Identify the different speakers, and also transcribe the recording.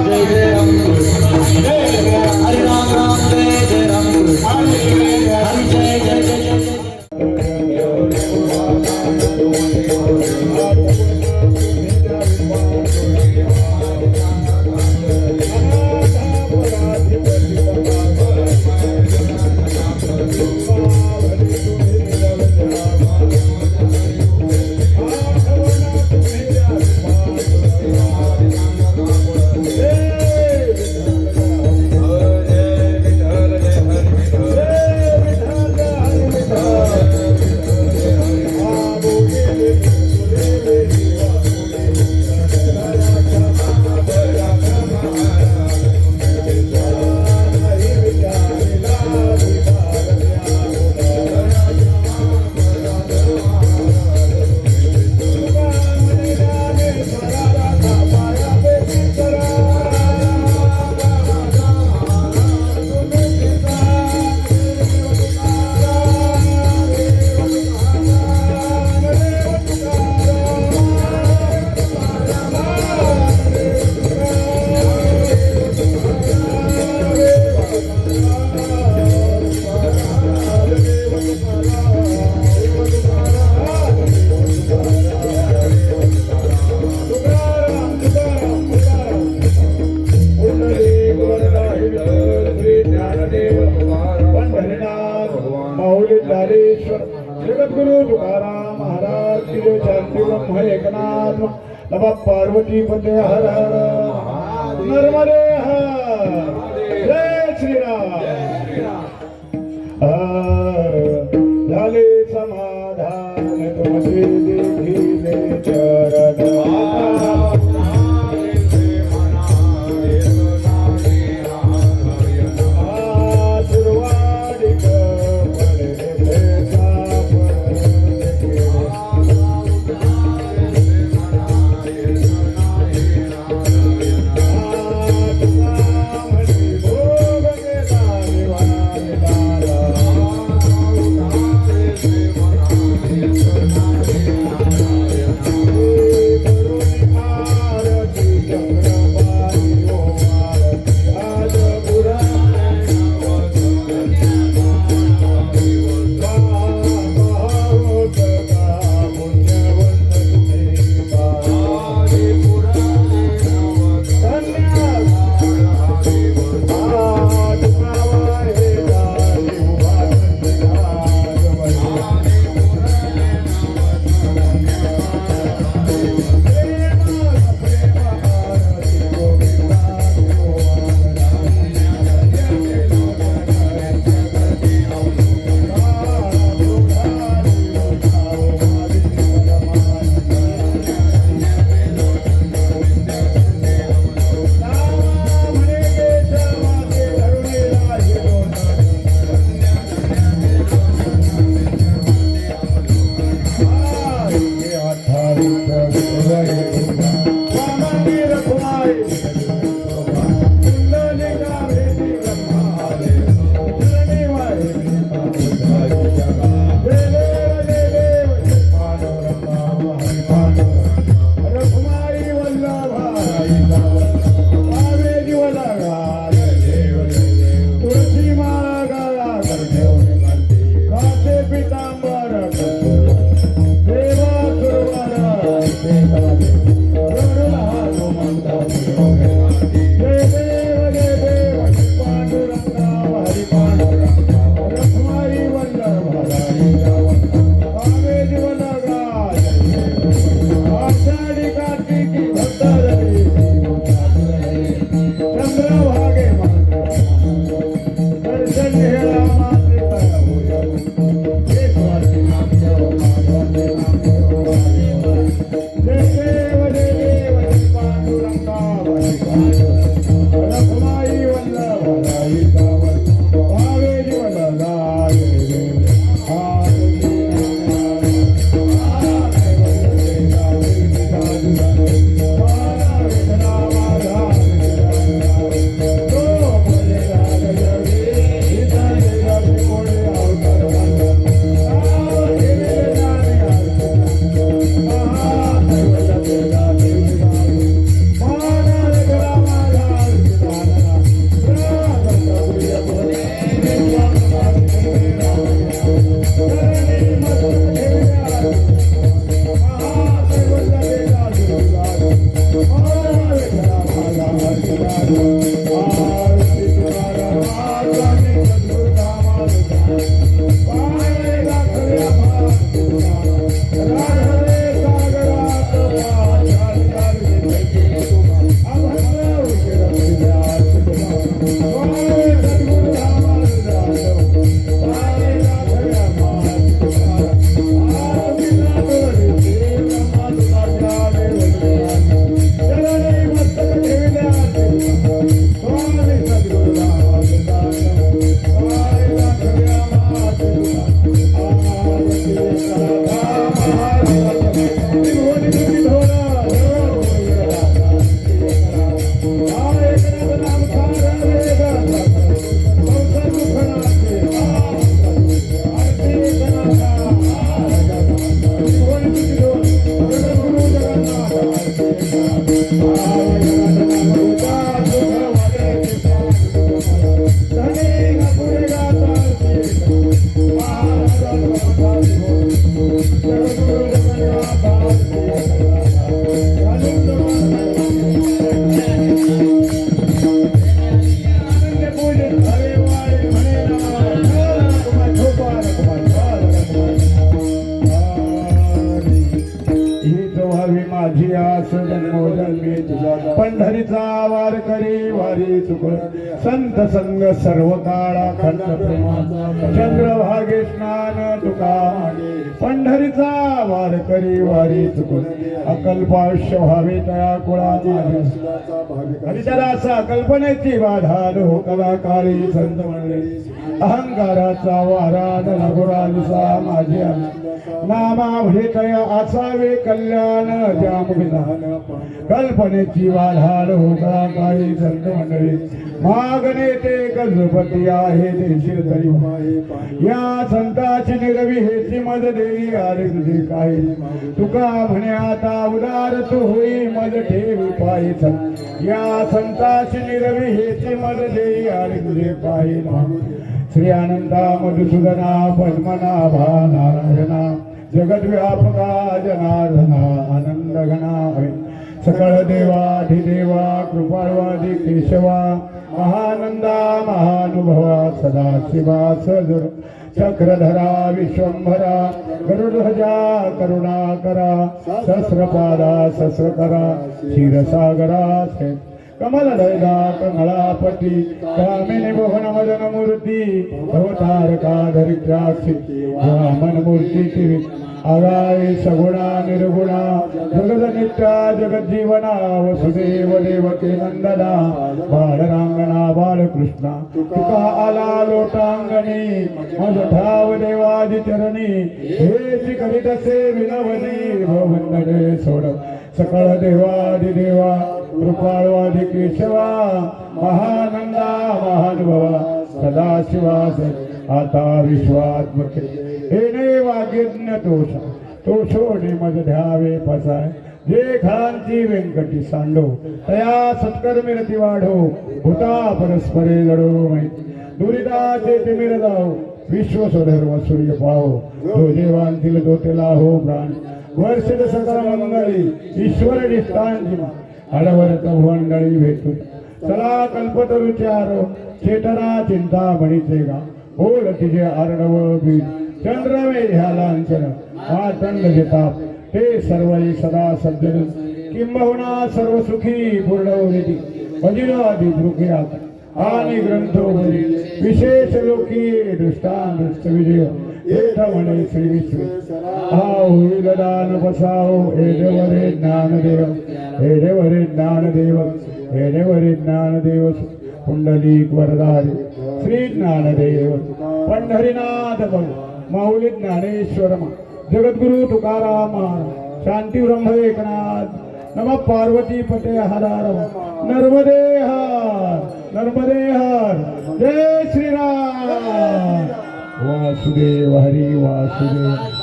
Speaker 1: जय जय राम कृष्ण हरे राम राम जय जय राम कृष्ण हरे जय जय जय जय
Speaker 2: जगद्गुरु तुकाराम महाराज की जय। शांति ब्रह्म एकनाथ नमः पार्वती पते हर हर नर्मदे हर जय श्रीराम झाले समाधान तुमचे देखिले चरण करी वारी चुकून संत संग सर्व काळा खंड प्रेमाचा चंद्रभागे स्नान तुका पंढरीचा वार करी वारी चुकून अकल्पाश्य व्हावे तया कुळा आणि त्याला असा कल्पनेची बाधा नो कला काळी संत म्हणले अहंकाराचा वारा नगुरालसा माझ्या नामा तया असावे कल्याण जामविधान कल्पनेची बाधा नो कला काळी संत मंडळी मागणे ते गजपती आहे देशील तरी या संताची निरवी हेची मद देवी आरे तुझे काही तुका म्हणे आता उदार तू होई मद ठेवी पायी या संताची निरवी हेची मद देवी आरे तुझे पायी श्री आनंदा मधुसूदना पद्मनाभा नारायणा जगद्व्यापका जनार्दना आनंद घना सकळ देवाधिदेवा कृपाळवादी केशवा महानंदा महानुभवा सदाशिवा सजर चक्रधरा विश्वंभरा गरुडध्वजा करुणाकरा सहस्रपादा सहस्रकरा क्षीरसागरा कमलदयदा कमलापती कामिनी भुवन मदन मूर्ती अवतारका धरित्राक्षी वामन मूर्ती आगाय सगुणा निर्गुणा जगदनित्या जगज्जीवना वसुदेव देवकी नंदना बालरांगणा बालकृष्णा तुका आला लोटांगणी मज ठाव देवादि चरणी हेची करीत असे विनवनी भवंदडे सोड सकळ देवादिदेवा कृपाळवादी केशवा महानंदा महानुभवा सदाशिवास आता विश्वात्मके हेने वाग्यज्ञ तोषोने मज ध्यावे फसाय जे खांची व्यंकटी सांडो तया सत्कर्मी रती वाढो भूता परस्परे लढो दुरिताचे तिमिर जाओ विश्व स्वधर्म सूर्य पाहो जो देवांतील दोतेला हो प्राण वर्षद सकळ मंगळी ईश्वर निष्ठांची अडवरत भुवंडळी भेटू चला कल्पतरुचारो चेतना चिंता म्हणीचे गा बोल तिचे अर्णव बीज चंद्रवे ह्या लांछन मातंड घेताप ते सर्वई सदा सज्जन किंबहुना सर्व सुखी पूर्णवृती भजिरादी दृक्यात आणि ग्रंथोवरी विशेष लोकी दृष्टांत विजय एक म्हणे श्री विश्व हा होईल दान बसाओ एडेवरे ज्ञानदेव एडेवरे ज्ञानदेव एडेवरे ज्ञानदेव पुंडलिक वरदारी श्री ज्ञानदेव पंढरीनाथ माऊली ज्ञानेश्वर जगद्गुरु तुकाराम शांती ब्रह्म एकनाथ नम पार्वती पते हरार नर्मदे हर जय श्रीराम वासुदेव हरी वासुदेव